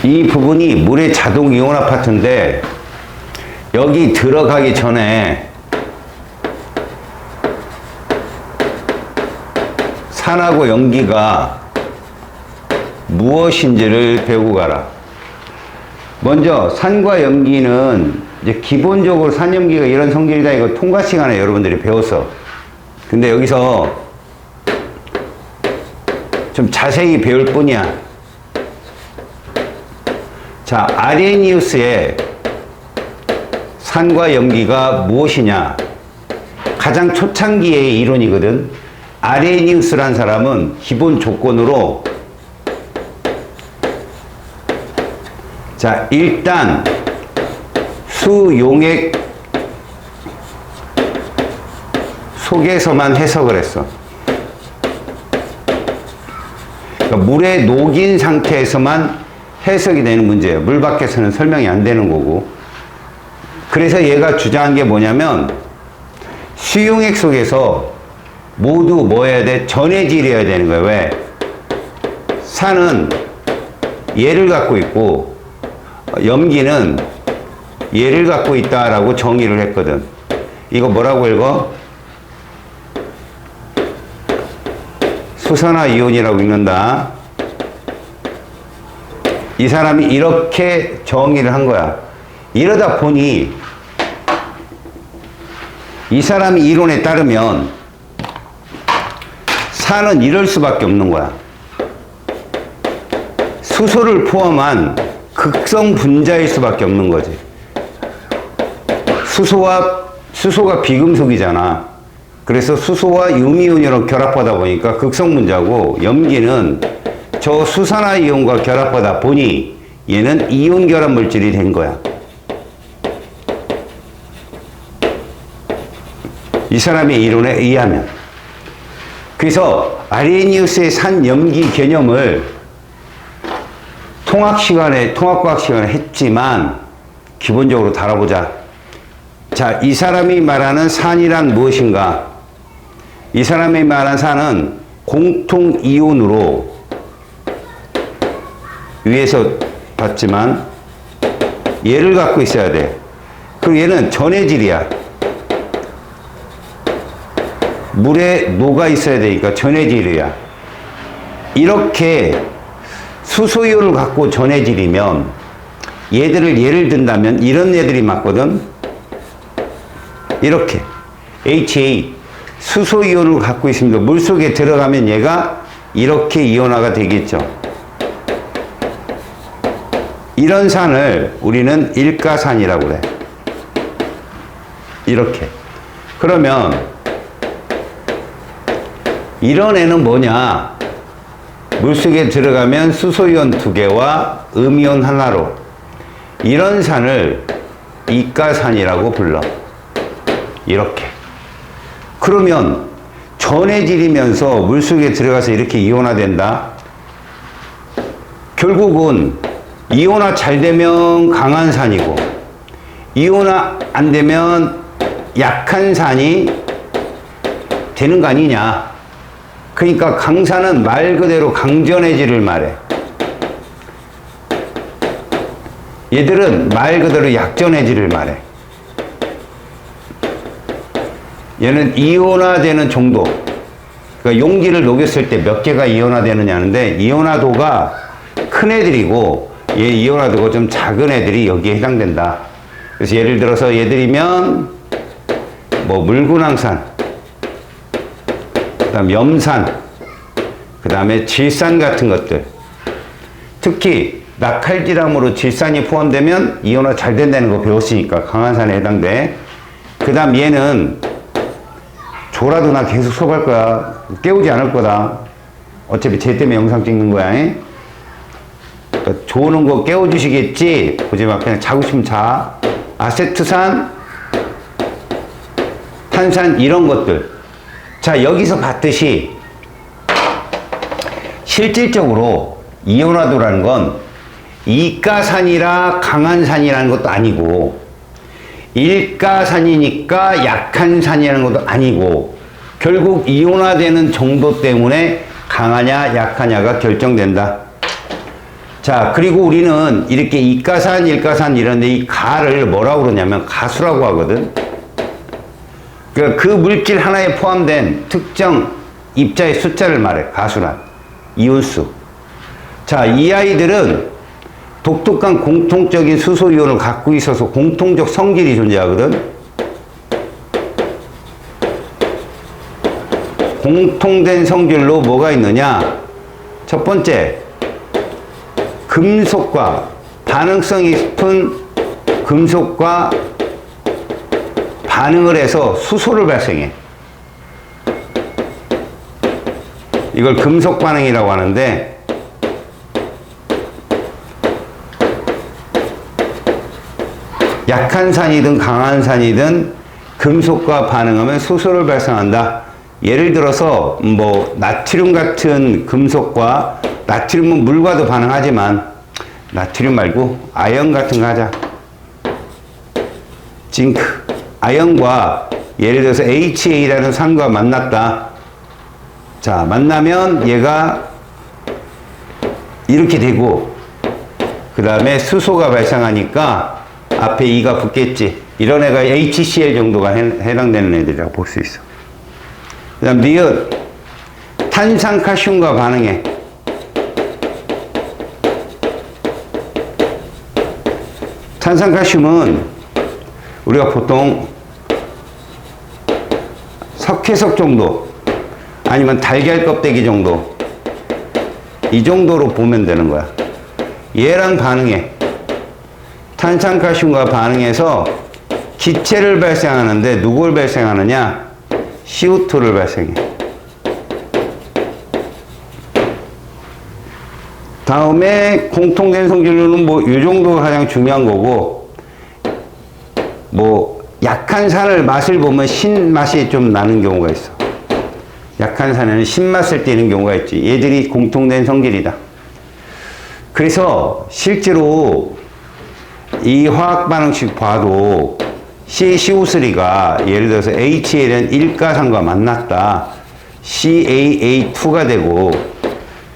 이 부분이 물의 자동 이온화 파트인데 여기 들어가기 전에 산하고 염기가 무엇인지를 배우고 가라. 먼저 산과 염기는 이제 기본적으로 산염기가 이런 성질이다 이거 통과 시간에 여러분들이 배웠어. 근데 여기서 좀 자세히 배울 뿐이야. 자, 아레니우스의 산과 염기가 무엇이냐? 가장 초창기의 이론이거든. 아레니우스란 사람은 기본 조건으로 자, 일단 수용액 속에서만 해석을 했어. 그러니까 물에 녹인 상태에서만 해석이 되는 문제예요. 물 밖에서는 설명이 안 되는 거고. 그래서 얘가 주장한 게 뭐냐면 수용액 속에서 모두 뭐 해야 돼? 전해질이어야 되는 거예요. 왜? 산은 얘를 갖고 있고 염기는 얘를 갖고 있다라고 정의를 했거든. 이거 뭐라고 읽어? 수산화 이온이라고 읽는다. 이 사람이 이렇게 정의를 한 거야. 이러다 보니 이 사람이 이론에 따르면 산은 이럴 수밖에 없는 거야. 수소를 포함한 극성 분자일 수밖에 없는 거지. 수소가 비금속이잖아. 그래서 수소와 유미온이랑 결합하다 보니까 극성 분자고, 염기는 저 수산화 이온과 결합하다 보니 얘는 이온 결합 물질이 된 거야. 이 사람의 이론에 의하면. 그래서 아레니우스의 산 염기 개념을 통합과학 시간에 했지만 기본적으로 다뤄보자. 자, 이 사람이 말하는 산이란 무엇인가? 이 사람이 말하는 산은 공통 이온으로 위에서 봤지만 얘를 갖고 있어야 돼. 그리고 얘는 전해질이야. 물에 녹아 있어야 되니까 전해질이야. 이렇게 수소이온을 갖고 전해질이면 얘들을 예를 든다면 이런 애들이 맞거든. 이렇게 HA 수소이온을 갖고 있습니다. 물속에 들어가면 얘가 이렇게 이온화가 되겠죠. 이런 산을 우리는 일가산이라고 그래. 이렇게. 그러면 이런 애는 뭐냐? 물속에 들어가면 수소이온 2개와 음이온 하나로 이런 산을 이가산이라고 불러. 이렇게. 그러면 전해질이면서 물속에 들어가서 이렇게 이온화된다? 결국은 이온화 잘 되면 강한 산이고 이온화 안 되면 약한 산이 되는 거 아니냐? 그러니까 강산은 말 그대로 강전해질을 말해. 얘들은 말 그대로 약전해질을 말해. 얘는 이온화되는 정도. 그러니까 용기를 녹였을 때 몇 개가 이온화되느냐는데 이온화도가 큰 애들이고 얘 이온화도가 좀 작은 애들이 여기에 해당된다. 그래서 예를 들어서 얘들이면 뭐 물구낭산, 그 다음 염산, 그 다음에 질산 같은 것들. 특히 나칼디람으로 질산이 포함되면 이온화 잘 된다는 거 배웠으니까 강한 산에 해당돼. 그 다음 얘는 졸아도 나 계속 수업할 거야. 깨우지 않을 거다. 어차피 쟤 때문에 영상 찍는 거야. 그러니까 조는 거 깨워주시겠지? 보지 마. 그냥 자고 싶으면 자. 아세트산, 탄산 이런 것들. 자, 여기서 봤듯이 실질적으로 이온화도라는 건 이가산이라 강한 산이라는 것도 아니고 일가산이니까 약한 산이라는 것도 아니고 결국 이온화되는 정도 때문에 강하냐 약하냐가 결정된다. 자, 그리고 우리는 이렇게 이가산, 일가산 이런데 이 가를 뭐라고 그러냐면 가수라고 하거든. 그러니까 그 물질 하나에 포함된 특정 입자의 숫자를 말해. 가수란. 이온수. 자, 이 아이들은 독특한 공통적인 수소 이온을 갖고 있어서 공통적 성질이 존재하거든. 공통된 성질로 뭐가 있느냐? 첫 번째, 금속과 반응성이 깊은 금속과 반응을 해서 수소를 발생해. 이걸 금속 반응이라고 하는데, 약한 산이든 강한 산이든 금속과 반응하면 수소를 발생한다. 예를 들어서 뭐 나트륨 같은 금속과, 나트륨은 물과도 반응하지만 나트륨 말고 아연 같은 거 하자. 징크, 아연과 예를 들어서 HA라는 산과 만났다. 자, 만나면 얘가 이렇게 되고 그 다음에 수소가 발생하니까 앞에 E가 붙겠지. 이런 애가 HCl 정도가 해당되는 애들이라고 볼 수 있어. 그 다음 니은, 탄산칼슘과 반응해. 탄산칼슘은 우리가 보통 석회석 정도 아니면 달걀 껍데기 정도, 이 정도로 보면 되는 거야. 얘랑 반응해. 탄산칼슘과 반응해서 기체를 발생하는데 누굴 발생하느냐? CO2를 발생해. 다음에 공통된 성질로는 뭐 이 정도가 가장 중요한 거고, 뭐 약한 산을 맛을 보면 신맛이 좀 나는 경우가 있어. 약한 산에는 신맛을 띠는 경우가 있지. 얘들이 공통된 성질이다. 그래서 실제로 이 화학 반응식 봐도 CaCO3가 예를 들어서 HA는 일가산과 만났다. CaA2가 되고,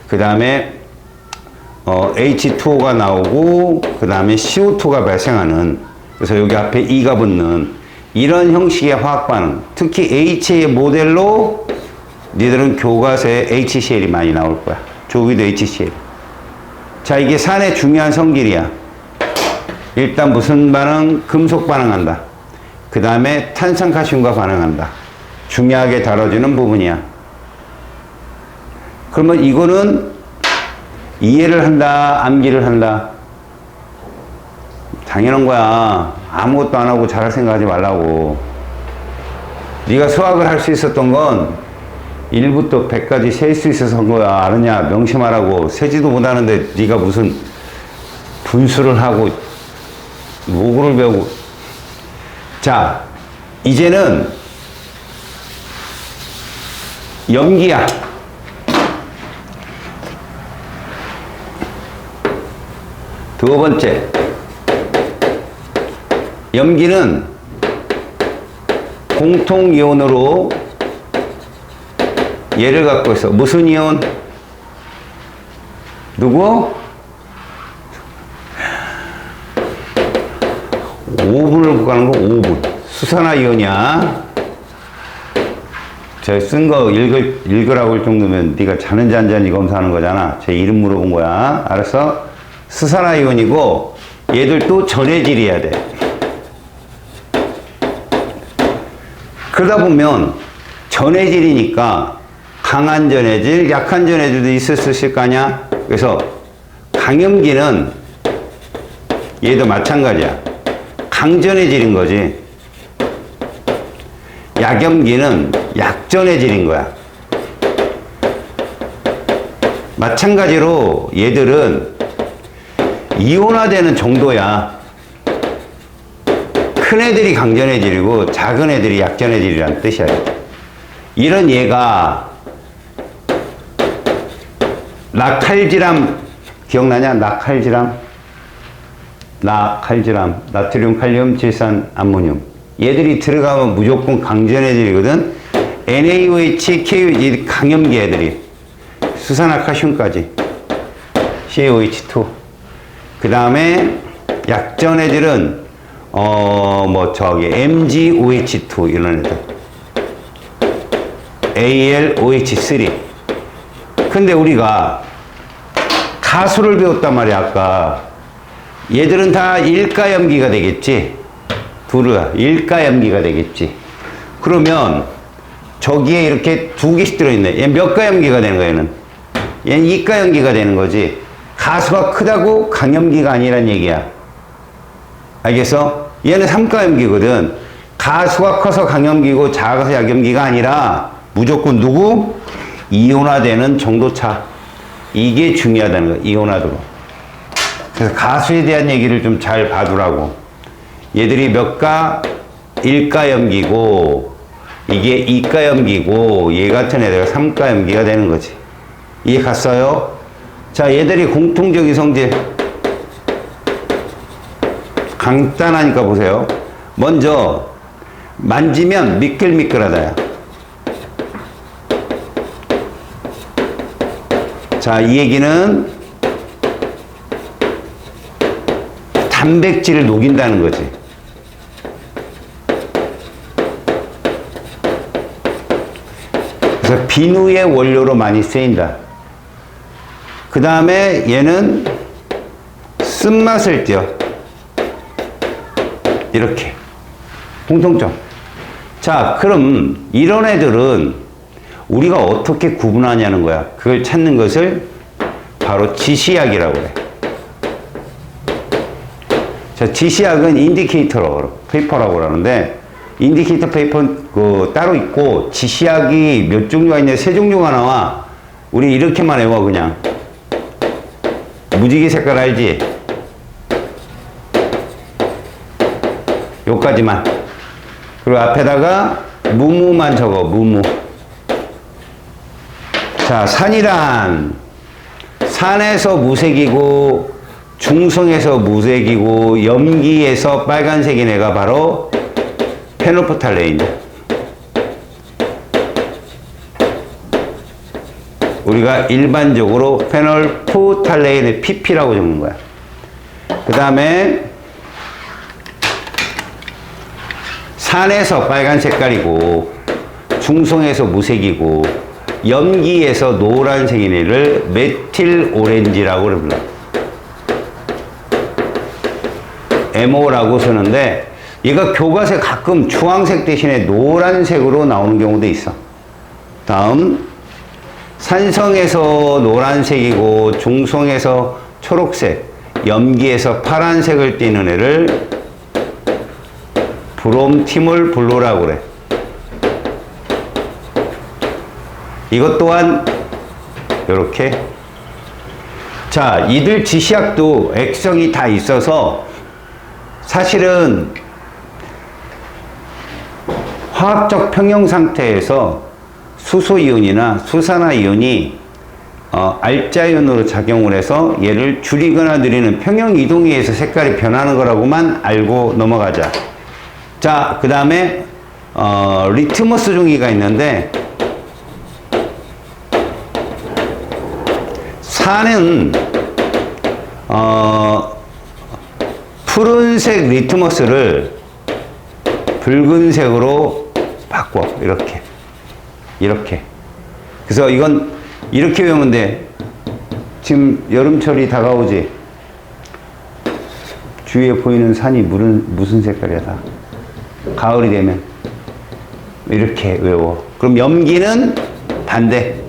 그 다음에 H2O가 나오고, 그 다음에 CO2가 발생하는, 그래서 여기 앞에 E가 붙는 이런 형식의 화학 반응, 특히 HA 모델로 니들은 교과서에 HCl이 많이 나올 거야. 조기도 HCl. 자, 이게 산의 중요한 성질이야. 일단 무슨 반응? 금속 반응한다. 그 다음에 탄산칼슘과 반응한다. 중요하게 다뤄지는 부분이야. 그러면 이거는 이해를 한다, 암기를 한다? 당연한 거야. 아무것도 안 하고 잘할 생각하지 말라고. 네가 수학을 할 수 있었던 건 1부터 100까지 셀 수 있어서 한 거야. 아느냐? 명심하라고. 세지도 못하는데 네가 무슨 분수를 하고 모구를 배우고. 자, 이제는 염기야. 두 번째, 염기는 공통 이온으로 얘를 갖고 있어. 무슨 이온? 누구? 5분을 구하는 거 5분. 수산화이온이야. 제가 쓴 거 읽으라고 할 정도면 네가 자는지 안 자는지 검사하는 거잖아. 제 이름 물어본 거야. 알았어? 수산화이온이고 얘들도 전해질이어야 돼. 그러다 보면 전해질이니까 강한 전해질, 약한 전해질도 있을 수 있을 거 아니야? 그래서 강염기는 얘도 마찬가지야. 강전해질인 거지. 약염기는 약전해질인 거야. 마찬가지로 얘들은 이온화되는 정도야. 큰 애들이 강전해질이고 작은 애들이 약전해질이라는 뜻이야. 이런 얘가 나칼지람 기억나냐? 나칼지람, 나트륨, 칼륨, 질산, 암모늄. 얘들이 들어가면 무조건 강전해질이거든. NaOH, KOH 강염기 애들이 수산화칼슘까지 CaOH2 그 다음에 약전 애들은 뭐 저기 MgOH2 이런 애들, AlOH3. 근데 우리가 가수를 배웠단 말이야. 아까 얘들은 다 일가염기가 되겠지. 둘은 일가염기가 되겠지. 그러면 저기에 이렇게 두 개씩 들어있네. 얘 몇 가염기가 되는 거야? 얘는 이가염기가 되는 거지. 가수가 크다고 강염기가 아니란 얘기야. 알겠어? 얘는 삼가염기거든. 가수가 커서 강염기고 작아서 약염기가 아니라 무조건 누구? 이온화되는 정도차. 이게 중요하다는 거야. 이온화도로. 그래서 가수에 대한 얘기를 좀 잘 봐두라고. 얘들이 몇 가? 1가염기고 이게 2가염기고 얘 같은 애들가 3가염기가 되는 거지. 이해 갔어요? 자, 얘들이 공통적인 성질 간단하니까 보세요. 먼저 만지면 미끌미끌하다야. 자, 이 얘기는 단백질을 녹인다는 거지. 그래서 비누의 원료로 많이 쓰인다. 그 다음에 얘는 쓴맛을 띄어. 이렇게. 공통점. 자, 그럼 이런 애들은 우리가 어떻게 구분하냐는 거야. 그걸 찾는 것을 바로 지시약이라고 그래. 자, 지시약은 인디케이터라고, 페이퍼라고 그러는데, 인디케이터 페이퍼 따로 있고, 지시약이 몇 종류가 있냐, 세 종류가 나와. 우리 이렇게만 외워, 그냥. 무지개 색깔 알지? 요까지만. 그리고 앞에다가 무무만 적어, 무무. 자, 산이란 산에서 무색이고 중성에서 무색이고 염기에서 빨간색인 애가 바로 페놀프탈레인. 우리가 일반적으로 페놀프탈레인의 PP라고 적는 거야. 그 다음에 산에서 빨간 색깔이고 중성에서 무색이고 염기에서 노란색인 애를 메틸 오렌지라고 불러. MO라고 쓰는데 얘가 교과서에 가끔 주황색 대신에 노란색으로 나오는 경우도 있어. 다음, 산성에서 노란색이고 중성에서 초록색, 염기에서 파란색을 띠는 애를 브롬티몰 블루라고 그래. 이것 또한 이렇게. 자, 이들 지시약도 액성이 다 있어서 사실은 화학적 평형 상태에서 수소이온이나 수산화이온이 알자이온으로 작용을 해서 얘를 줄이거나 늘리는 평형 이동에 의해서 색깔이 변하는 거라고만 알고 넘어가자. 자, 그 다음에 리트머스 종이가 있는데 산은 푸른색 리트머스를 붉은색으로 바꿔. 이렇게. 그래서 이건 이렇게 외우면 돼. 지금 여름철이 다가오지. 주위에 보이는 산이 무슨 색깔이야 다. 가을이 되면 이렇게 외워. 그럼 염기는 반대.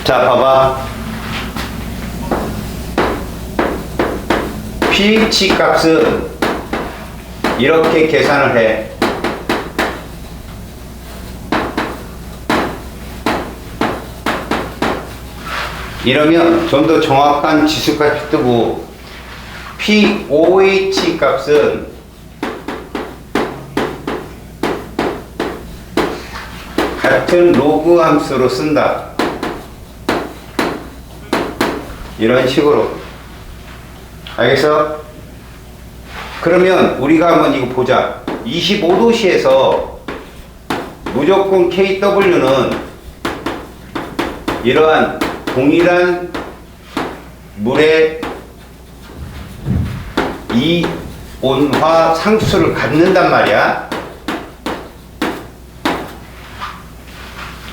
자, 봐봐. pH 값은 이렇게 계산을 해. 이러면 좀 더 정확한 지수값이 뜨고, pOH 값은 같은 로그 함수로 쓴다. 이런 식으로. 알겠어? 그러면 우리가 한번 이거 보자. 25도씨에서 무조건 KW는 이러한 동일한 물의 이온화 상수를 갖는단 말이야.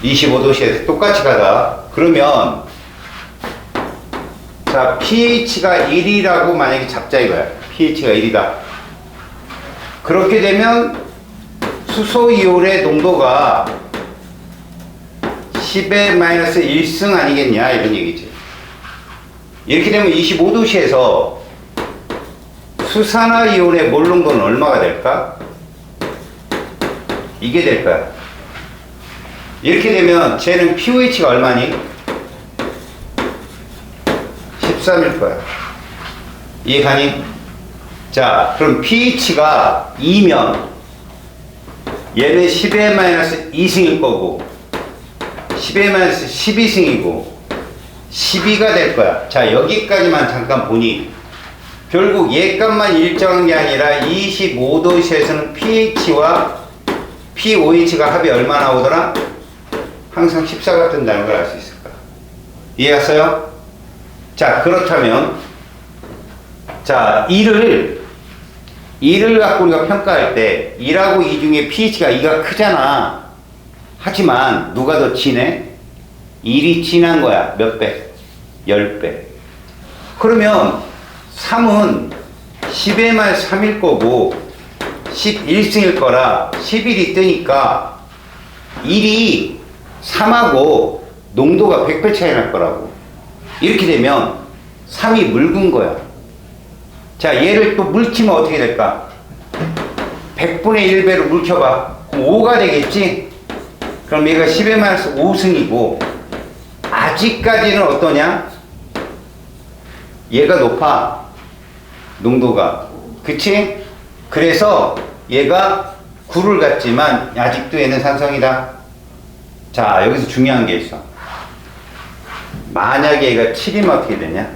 25도씨에서 똑같이 가다. 그러면 자, pH가 1이라고 만약에 잡자 이거야. pH가 1이다. 그렇게 되면 수소이온의 농도가 10의 마이너스 1승 아니겠냐 이런 얘기지. 이렇게 되면 25도씨에서 수산화이온의 몰 농도는 얼마가 될까? 이게 될 거야. 이렇게 되면 쟤는 pOH가 얼마니? 13일 거야. 이해가니? 자, 그럼 pH가 2면 얘는 10의 마이너스 2승일 거고 10의 마이너스 12승이고 12가 될 거야. 자, 여기까지만 잠깐 보니 결국 얘 값만 일정한 게 아니라 25도씨에서는 pH와 pOH가 합이 얼마 나오더라? 항상 14가 뜬다는 걸 알 수 있을 거야. 이해했어요? 자, 그렇다면 자, 2를 갖고 우리가 평가할 때 2하고 2 중에 pH가 2가 크잖아. 하지만 누가 더 진해? 1이 진한 거야. 몇 배? 10배. 그러면 3은 10의 말 3일 거고 11승일 거라 11이 뜨니까 1이 3하고 농도가 100배 차이 날 거라고. 이렇게 되면 3이 묽은 거야. 자, 얘를 또 묽히면 어떻게 될까? 100분의 1배로 묽혀봐. 그럼 5가 되겠지? 그럼 얘가 10의 마이너스 5승이고 아직까지는 어떠냐? 얘가 높아. 농도가. 그치? 그래서 얘가 9를 갖지만 아직도 얘는 산성이다. 자, 여기서 중요한 게 있어. 만약에 얘가 7이면 어떻게 되냐?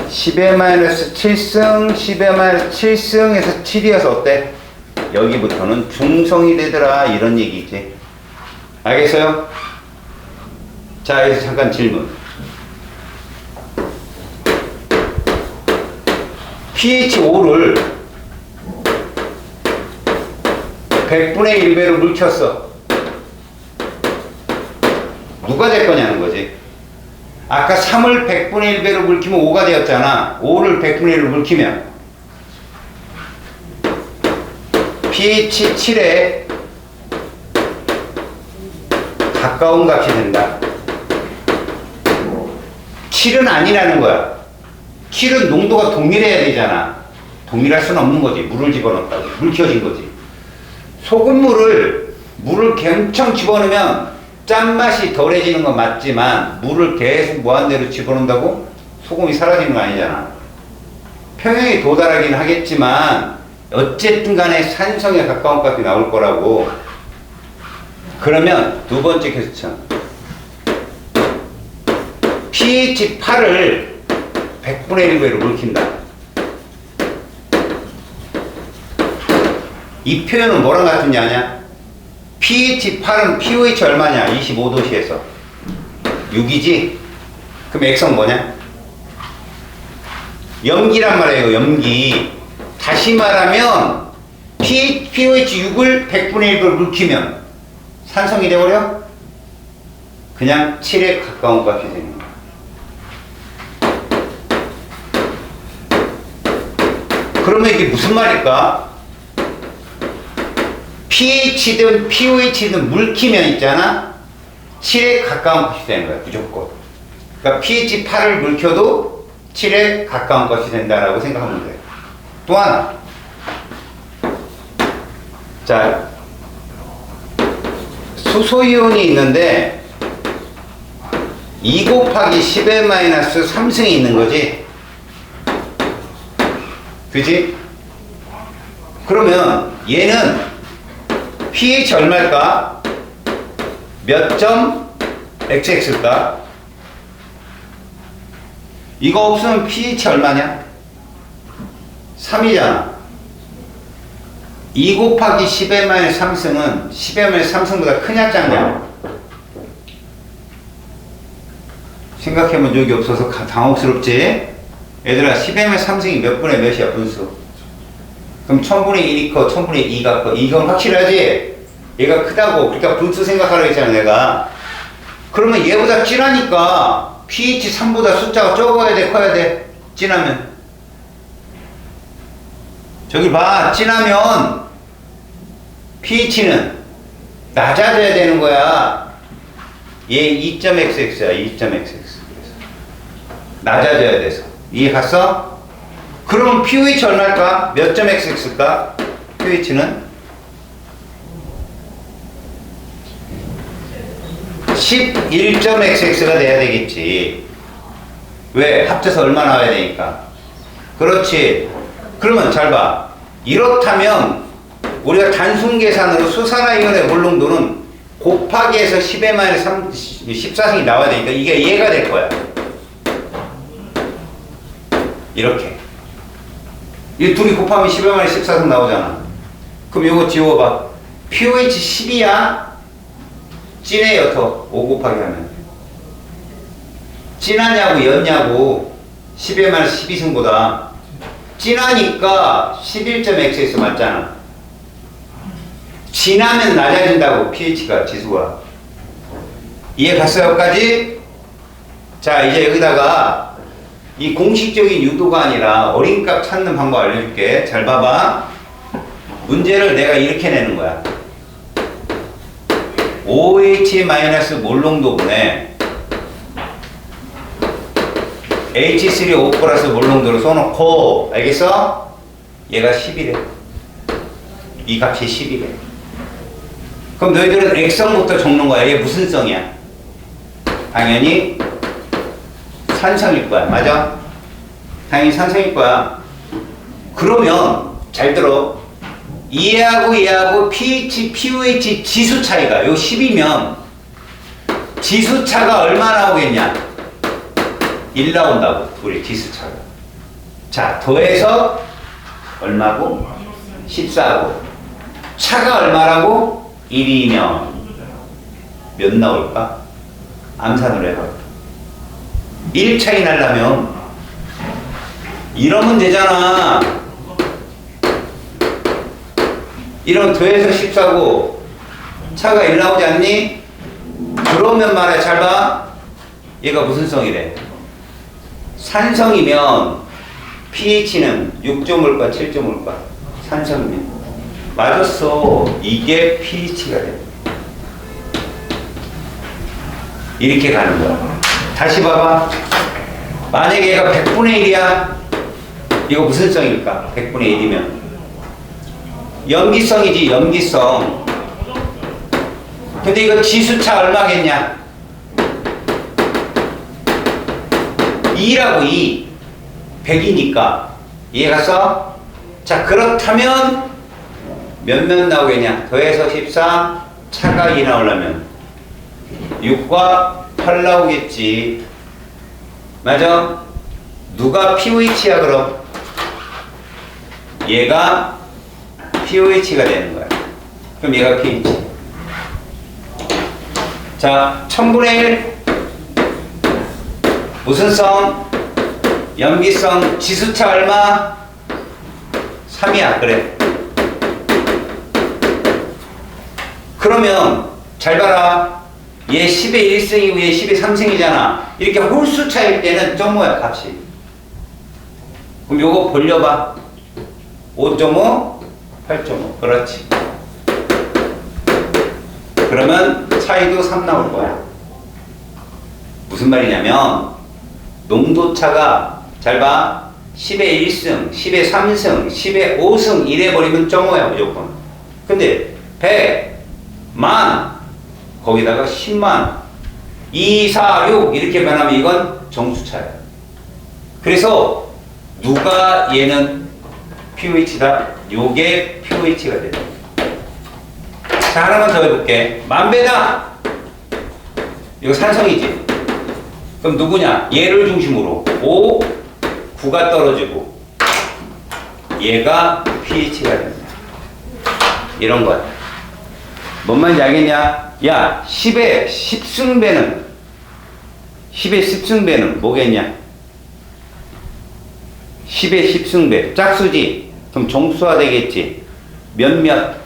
10의 마이너스 7승, 10의 마이너스 7승에서 7이어서 어때? 여기부터는 중성이 되더라. 이런 얘기지. 알겠어요? 자, 여기서 잠깐 질문. pH 5를 100분의 1배로 묽혔어. 누가 될 거냐는 거지. 아까 3을 100분의 1배로 묽히면 5가 되었잖아. 5를 100분의 1로 묽히면 pH 7에 가까운 값이 된다. 7은 아니라는 거야. 7은 농도가 동일해야 되잖아. 동일할 수는 없는 거지. 물을 집어넣었다고. 묽혀진 거지. 소금물을 물을 gem청 집어넣으면 짠맛이 덜해지는 건 맞지만 물을 계속 무한대로 집어넣는다고 소금이 사라지는 거 아니잖아. 평형에 도달하긴 하겠지만 어쨌든 간에 산성에 가까운 값이 나올 거라고. 그러면 두 번째 퀘스천. pH 8을 100분의 1배로 묽힌다. 이 표현은 뭐랑 같은 게 아냐? pH 8은 pOH 얼마냐? 25도씨에서 6이지? 그럼 X는 뭐냐? 염기란 말이에요. 염기. 다시 말하면 pOH 6을 100분의 1배로 묽히면 산성이 되어버려? 그냥 7에 가까운 값이 되는 거야. 그러면 이게 무슨 말일까? pH든 pOH든 묽히면 있잖아. 7에 가까운 것이 되는 거야, 무조건. 그러니까 pH 8을 묽혀도 7에 가까운 것이 된다라고 생각하면 돼요. 또 하나. 자, 수소이온이 있는데 2 곱하기 10의 마이너스 3승이 있는 거지. 그지? 그러면 얘는 pH 얼마일까? 몇 점 xx일까? 이거 없으면 pH 얼마냐? 3이잖아. 2 곱하기 10의 마이너스 3승은 10의 마이너스 3승보다 크냐 작냐? 생각해본 적이 없어서 당혹스럽지? 얘들아, 10의 마이너스 3승이 몇 분의 몇이야, 분수? 그럼 1000분의 1이 커, 1000분의 2가 커. 이건 확실하지? 얘가 크다고. 그러니까 분수 생각하라고 했잖아, 내가. 그러면 얘보다 진하니까 pH 3보다 숫자가 적어야 돼, 커야 돼? 진하면. 저기 봐, 진하면 pH는 낮아져야 되는 거야. 얘 2.xx야, 2.xx. 낮아져야 돼서. 이해 갔어? 그러면 pH 얼마일까? 몇 점 xx일까? pH는 11.xx가 돼야 되겠지. 왜? 합쳐서 얼마 나와야 되니까. 그렇지. 그러면 잘 봐. 이렇다면 우리가 단순 계산으로 수산화이온의 몰롱도는 곱하기 해서 10의 마이너스 14승이 나와야 되니까 이게 얘가 될 거야. 이렇게. 이 둘이 곱하면 10의 마이너스 14승 나오잖아. 그럼 이거 지워봐. pH 10이야? 진해요, 더. 5 곱하기 하면. 진하냐고, 였냐고. 10의 마이너스 12승보다. 진하니까 11.xx 맞잖아. 진하면 낮아진다고, pH가, 지수가. 이해 갔어요, 여기까지? 자, 이제 여기다가 이 공식적인 유도가 아니라 어린값 찾는 방법 알려줄게. 잘 봐봐. 문제를 내가 이렇게 내는 거야. OH- 몰롱도분에 H3O 플러스 몰롱도를 써놓고, 알겠어? 얘가 10이래. 이 값이 10이래. 그럼 너희들은 액성부터 적는 거야. 얘 무슨 성이야? 당연히 산성일 거야. 맞아? 당연히 산성일 거야. 그러면 잘 들어. 얘하고 pH, pH 지수 차이가 요 10이면 지수 차가 얼마 나오겠냐? 1 나온다고. 둘이 지수 차가. 자, 더해서 얼마고? 14고. 차가 얼마라고? 1이면 몇 나올까? 암산으로 해봐. 1 차이 나려면 이러면 되잖아. 이러면 더해서 14고 차가 1 나오지 않니? 그러면 말해. 잘 봐. 얘가 무슨 성이래? 산성이면 pH는 6.5일까 7.5일까? 산성이면. 맞았어. 이게 pH가 돼. 이렇게 가는 거야. 다시 봐봐. 만약에 얘가 100분의 1이야. 이거 무슨 성일까? 100분의 1이면. 염기성이지, 염기성. 근데 이거 지수차 얼마겠냐? 2라고, 2. 100이니까. 이해갔어? 자, 그렇다면 몇 나오겠냐? 더해서 14, 차가 2 나오려면 6과 8 나오겠지. 맞아? 누가 pH야 그럼? 얘가 pH가 되는 거야. 그럼 얘가 pH. 자, 1000분의 1 무슨 성? 염기성. 지수차 얼마? 3이야. 그래. 그러면 잘 봐라. 얘 10의 1승이고 얘 10의 3승이잖아. 이렇게 홀수 차일 때는 점모야, 값이. 그럼 요거 벌려봐. 5.5, 8.5. 그렇지. 그러면 차이도 3 나올 거야. 무슨 말이냐면 농도차가 잘 봐. 10의 1승, 10의 3승, 10의 5승 이래버리면 점호야 무조건. 근데 100, 만 거기다가 10만 2, 4, 6 이렇게 변하면 이건 정수차야. 그래서 누가 얘는 pH다. 요게 pH가 된다. 자, 하나만 더 해볼게. 만배다. 이거 산성이지. 그럼 누구냐? 얘를 중심으로 5, 9가 떨어지고 얘가 pH가 된다. 이런 거야. 뭔 말인지 알겠냐? 야, 10의 10승배는 뭐겠냐? 10의 10승배 짝수지. 그럼 정수화 되겠지. 몇몇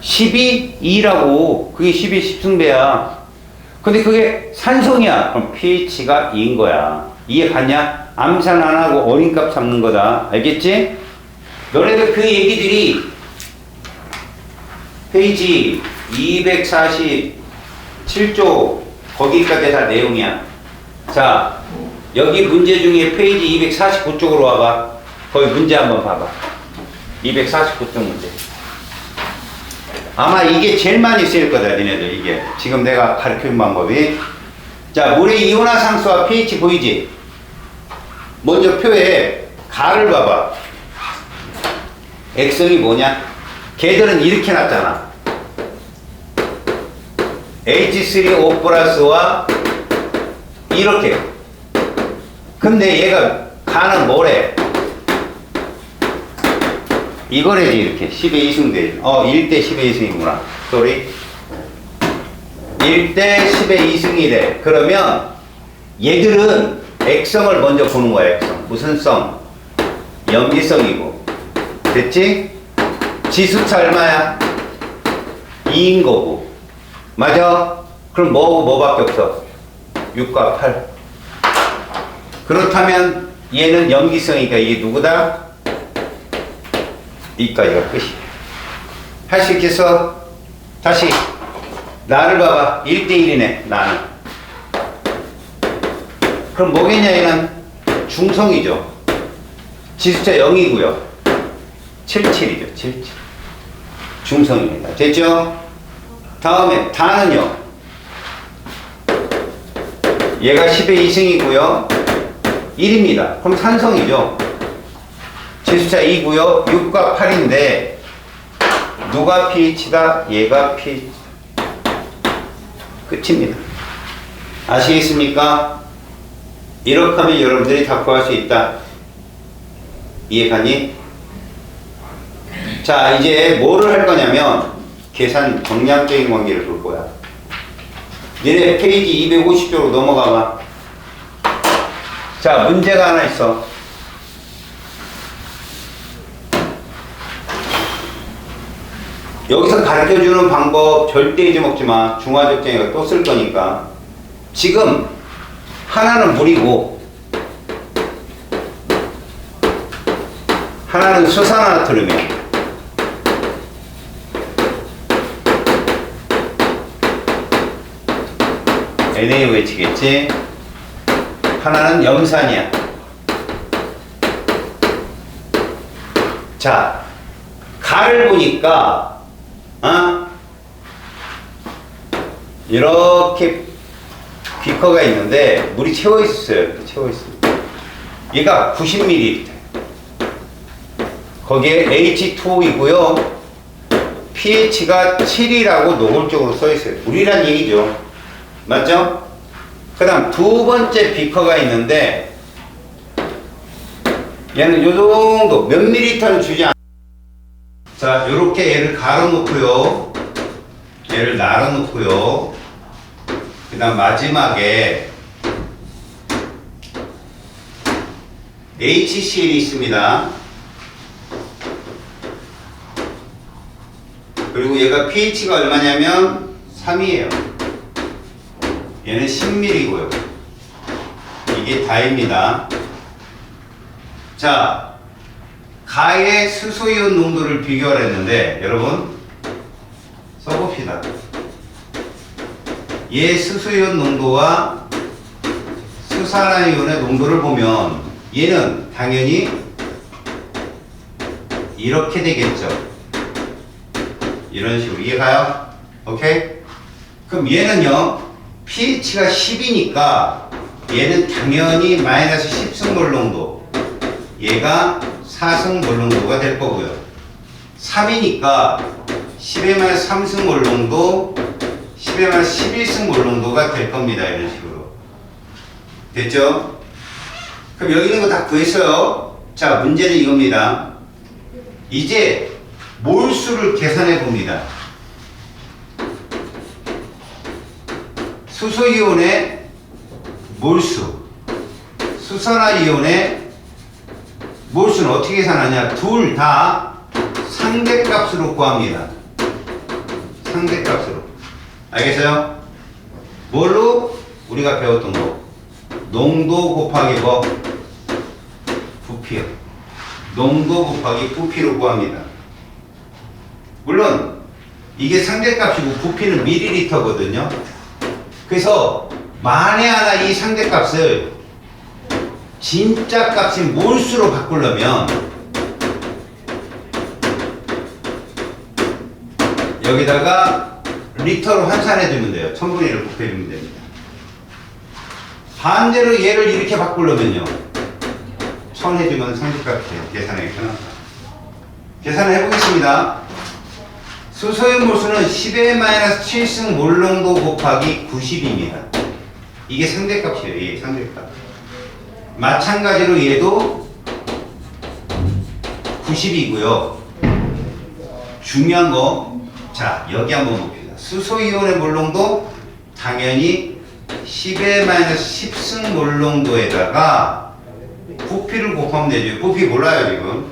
10이 2라고. 그게 10의 10승배야. 근데 그게 산성이야. 그럼 pH가 2인 거야. 이해 갔냐? 암산 안 하고 어린값 잡는 거다. 알겠지? 너네들 그 얘기들이 페이지 247조 거기까지 다 내용이야. 자, 여기 문제 중에 페이지 249쪽으로 와봐. 거기 문제 한번 봐봐. 249쪽 문제. 아마 이게 제일 많이 쓰일 거다, 니네들. 이게 지금 내가 가르치는 방법이. 자, 물의 이온화상수와 pH 보이지? 먼저 표에 가를 봐봐. 액성이 뭐냐? 걔들은 이렇게 놨잖아. H3O 플러스와 이렇게. 근데 얘가 가는 뭐래? 이거래지. 이렇게 10의 2승 1대 10의 2승이구나. 쏘리. 1대 10의 2승이래. 그러면 얘들은 액성을 먼저 보는 거야. 액성. 무슨 성? 염기성이고. 됐지? 지수차 얼마야? 2인 거고. 맞아? 그럼 뭐하고 뭐밖에 없어? 6과 8. 그렇다면 얘는 염기성이니까 이게 누구다? 이까지가 끝이야. 할 수 있겠어? 다시 나를 봐봐. 1대1이네 나는. 그럼 뭐겠냐? 얘는 중성이죠. 지수차 0이고요 77이죠 77. 중성입니다. 됐죠? 다음에 단은요. 얘가 10의 2승이고요 1입니다. 그럼 산성이죠. 지수차 2고요 6과 8인데 누가 pH다? 얘가 pH. 끝입니다. 아시겠습니까? 이렇게 하면 여러분들이 다 구할 수 있다. 이해가니? 자, 이제 뭐를 할 거냐면 계산 정량적인 관계를 볼 거야. 얘네 페이지 250쪽으로 넘어가 봐. 자, 문제가 하나 있어. 여기서 가르쳐주는 방법 절대 잊어먹지 마. 중화적정이가 또 쓸 거니까. 지금 하나는 물이고 하나는 수산화나트륨이야. NaOH겠지? 하나는 염산이야. 자, 가를 보니까 이렇게 비커가 있는데 물이 채워 있어요. 이렇게 채워 있습니다. 얘가 90ml. 거기에 H2O이고요. pH가 7이라고 노골적으로 써 있어요. 물이란 얘기죠. 맞죠? 그 다음 두 번째 비커가 있는데 얘는 요 정도 몇 밀리터는 주지 않아요. 자, 요렇게 얘를 갈아놓고요. 얘를 날아놓고요. 그 다음 마지막에 HCl이 있습니다. 그리고 얘가 pH가 얼마냐면 3이에요. 얘는 10ml고요. 이게 다입니다. 자, 가의 수소이온 농도를 비교하랬는데 여러분 써봅시다. 얘 수소이온 농도와 수산화이온의 농도를 보면 얘는 당연히 이렇게 되겠죠. 이런 식으로 이해가요? 오케이? 그럼 얘는요 pH가 10이니까 얘는 당연히 마이너스 10승몰 농도, 얘가 4승몰 농도가 될 거고요. 3이니까 10의 마이너스 3승몰 농도, 10의 마이너스 11승몰 농도가 될 겁니다. 이런 식으로. 됐죠? 그럼 여기 있는 거 다 구했어요. 자, 문제는 이겁니다. 이제 몰수를 계산해 봅니다. 수소이온의 몰수, 수산화이온의 몰수는 어떻게 계산하냐? 둘 다 상대값으로 구합니다. 상대값으로. 알겠어요? 뭘로? 우리가 배웠던 거. 농도 곱하기 뭐? 부피요. 농도 곱하기 부피로 구합니다. 물론 이게 상대값이고 부피는 밀리리터거든요. 그래서 만에 하나 이 상대값을 진짜 값인 몰수로 바꾸려면 여기다가 리터로 환산해 주면 돼요. 1000분의 1을 곱해주면 됩니다. 반대로 얘를 이렇게 바꾸려면요 1000 해주면 상대값이 돼요. 계산하기 편하다. 계산을 해보겠습니다. 수소이온 몰수는 10의 마이너스 7승 몰농도 곱하기 90입니다. 이게 상대값이에요. 이게 상대값. 마찬가지로 얘도 90이고요. 중요한 거, 자 여기 한번 봅시다. 수소이온의 몰농도 당연히 10의 마이너스 10승 몰농도에다가 부피를 곱하면 되죠. 부피 몰라요 지금.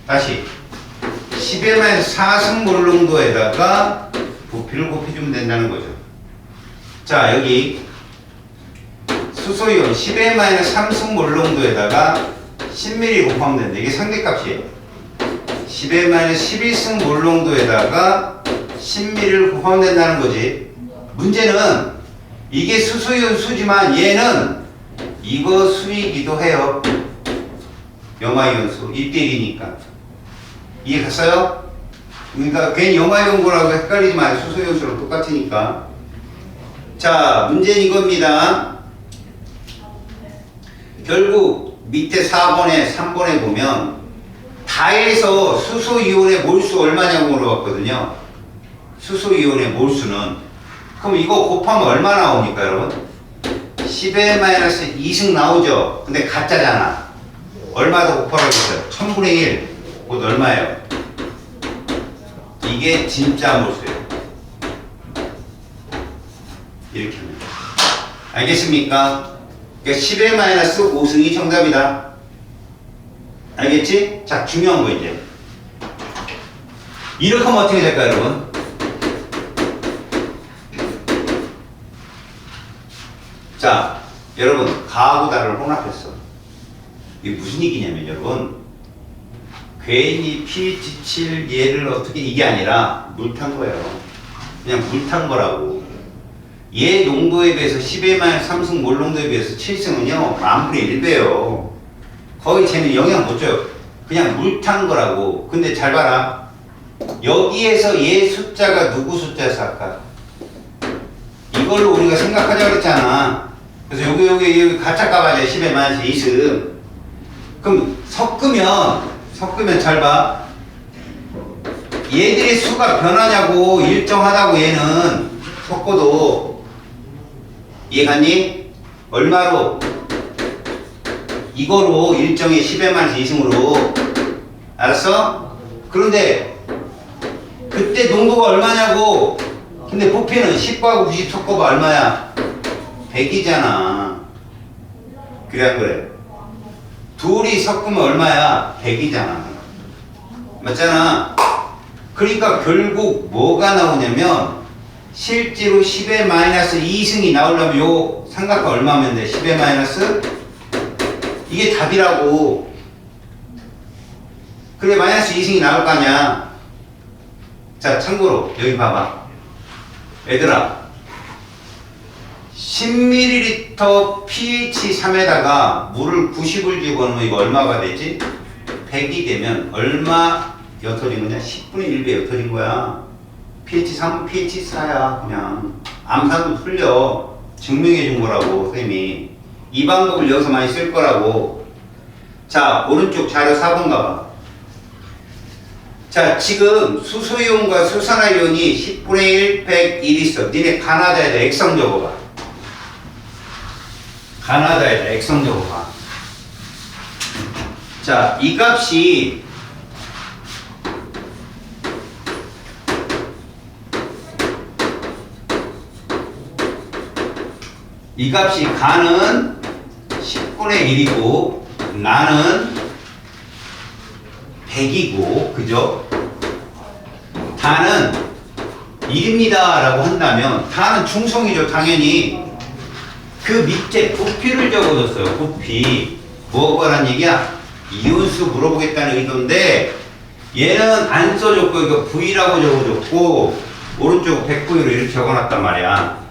다시 10의 마이너스 4승 몰농도에다가 부피를 곱해주면 된다는 거죠. 자 여기 수소이온 10의 마이너스 3승 몰농도에다가 10ml 곱하면 된다. 이게 상대값이에요. 10의 마이너스 11승 몰농도에다가 10ml를 곱하면 된다는 거지. 문제는 이게 수소이온 수지만 얘는 이거 수이기도 해요. 염화이온 수 1대1이니까. 이해 갔어요? 그러니까 괜히 염화이온 거라고 헷갈리지 마요. 수소이온 수랑 똑같으니까. 자, 문제는 이겁니다. 결국 밑에 4번에 3번에 보면 다해서 수소이온의 몰수 얼마냐고 물어봤거든요. 수소이온의 몰수는 그럼 이거 곱하면 얼마 나옵니까 여러분? 10의 마이너스 2승 나오죠. 근데 가짜잖아. 얼마 더 곱하라고 했어요? 1000분의 1. 곧 얼마예요? 이게 진짜 몰수예요. 이렇게 합니다. 알겠습니까? 그러니까 10의 마이너스 5승이 정답이다. 알겠지? 자, 중요한 거 이제. 이렇게 하면 어떻게 될까요, 여러분? 자, 여러분, 가하고 다를 혼합했어. 이게 무슨 얘기냐면, 여러분, 괜히 pH 7 얘를 어떻게, 이게 아니라 물 탄 거예요. 그냥 물 탄 거라고. 얘 농도에 비해서 10의 마이너스 3승 몰 농도에 비해서 7승은요, 만분의 1배요. 거의 쟤는 영향 못 줘요. 그냥 물 탄 거라고. 근데 잘 봐라. 여기에서 얘 숫자가 누구 숫자에서 할까? 이걸로 우리가 생각하자 그랬잖아. 그래서 여기 가짜 값아야 10의 마이너스 2승. 그럼 섞으면 잘 봐. 얘들의 수가 변하냐고. 일정하다고 얘는 섞어도. 이해갔니? 얼마로? 이거로 일정의 10의 마이너스 2승으로. 알았어? 그런데 그때 농도가 얼마냐고. 근데 부피는 10하고 90 섞어봐 얼마야? 100이잖아. 그래 안 그래? 둘이 섞으면 얼마야? 100이잖아. 맞잖아. 그러니까 결국 뭐가 나오냐면 실제로 10의 마이너스 2승이 나오려면 요 삼각형 얼마면 돼? 10의 마이너스? 이게 답이라고. 그래 마이너스 2승이 나올 거 아니야. 자 참고로 여기 봐봐. 얘들아 10ml pH 3에다가 물을 90을 집어넣으면 이거 얼마가 되지? 100이 되면 얼마 옅어진 거냐? 10분의 1배 옅어진 거야. pH 3은 pH 4야. 그냥 암산도 틀려. 증명해 준 거라고 선생님이. 이 방법을 여기서 많이 쓸 거라고. 자, 오른쪽 자료 4번 가봐. 자, 지금 수소이온과 수산화이온이 10분의 1, 101 있어. 니네 가나다에다 액성 적어봐. 가나다에다 액성 적어봐. 자, 이 값이 가는 10분의 1이고 나는 100이고 그죠? 다는 1입니다 라고 한다면 다는 중성이죠 당연히. 그 밑에 부피를 적어줬어요. 부피 뭐라는 얘기야? 이온수 물어보겠다는 의도인데 얘는 안 써줬고 이거 V라고 적어줬고 오른쪽 100V로 이렇게 적어놨단 말이야.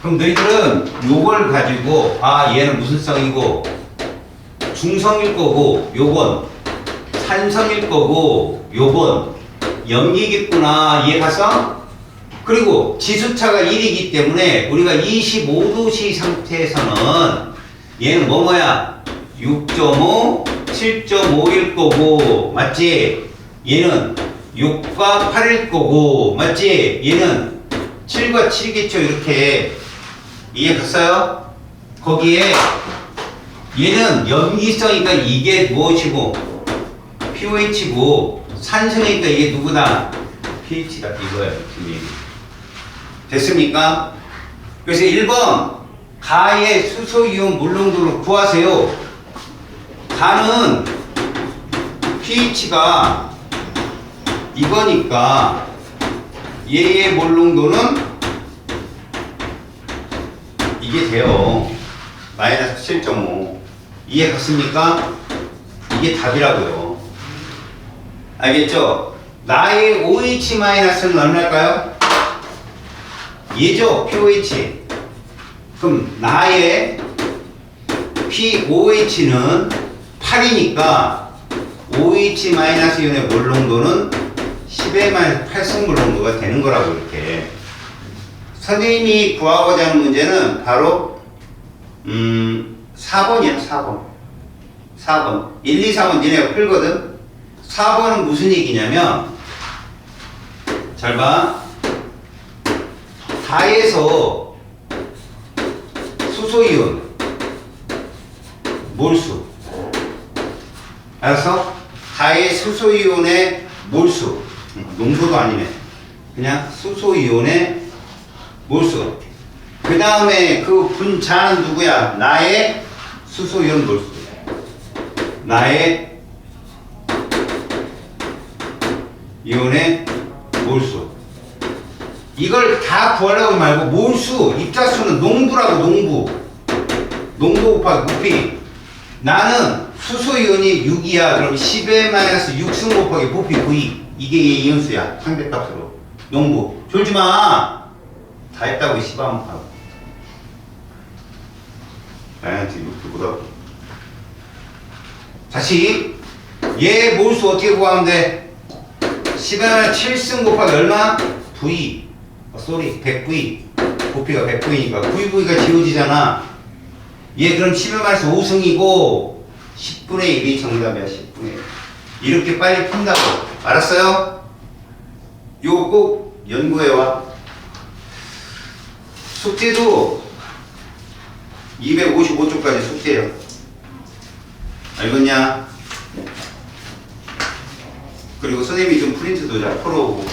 그럼 너희들은 요걸 가지고 아 얘는 무슨 성이고 중성일 거고 요건 산성일 거고 요건 염기겠구나. 이해 갔어? 그리고 지수차가 1이기 때문에 우리가 25도씨 상태에서는 얘는 뭐야? 6.5, 7.5일 거고 맞지? 얘는 6과 8일 거고 맞지? 얘는 7과 7겠죠 이렇게. 이해 갔어요? 거기에 얘는 염기성이니까 이게 무엇이고 pOH고 산성이니까 이게 누구다? pH다 이거야 지금. 됐습니까? 그래서 1번 가의 수소이온 물농도를 구하세요. 가는 pH가 이거니까 얘의 물농도는 이게 돼요. 마이너스 7.5. 이해 갔습니까? 이게 답이라고요. 알겠죠? 나의 OH-는 얼마일까요? 얘죠? pOH. 그럼 나의 pOH는 8이니까 OH-이온의 몰농도는 10의 8승 몰농도가 되는 거라고 이렇게. 선생님이 구하고자 하는 문제는 바로 4번이야 4번 1, 2, 4번 니네가 풀거든. 4번은 무슨 얘기냐면 잘 봐. 가에서 수소이온 몰수 알았어? 가의 수소이온의 몰수 농도도 아니네. 그냥 수소이온의 몰수. 그 다음에 그 분자는 누구야? 나의 수소이온 몰수. 나의 이온의 몰수. 이걸 다 구하려고 말고 몰수, 입자수는 농도라고. 농도 곱하기 부피. 나는 수소이온이 6이야. 그럼 10의 마이너스 6승 곱하기 부피 V. 이게 얘 이온수야. 상대값으로. 농부. 졸지마. 다 했다고 씨발만 하고. 나한테 이렇게 못하고. 다시. 얘 몰수 어떻게 구하면 돼? 10의 7승 곱하기 얼마? V. 100V. 부피가 100V니까. VV가 지워지잖아. 얘 그럼 10의 마이너스 5승이고 10분의 1이 정답이야. 10분의 1. 이렇게 빨리 푼다고. 알았어요? 요거 꼭 연구해와. 숙제도 255쪽까지 숙제예요. 알겠냐? 그리고 선생님이 좀 프린트도 잘 풀어오고.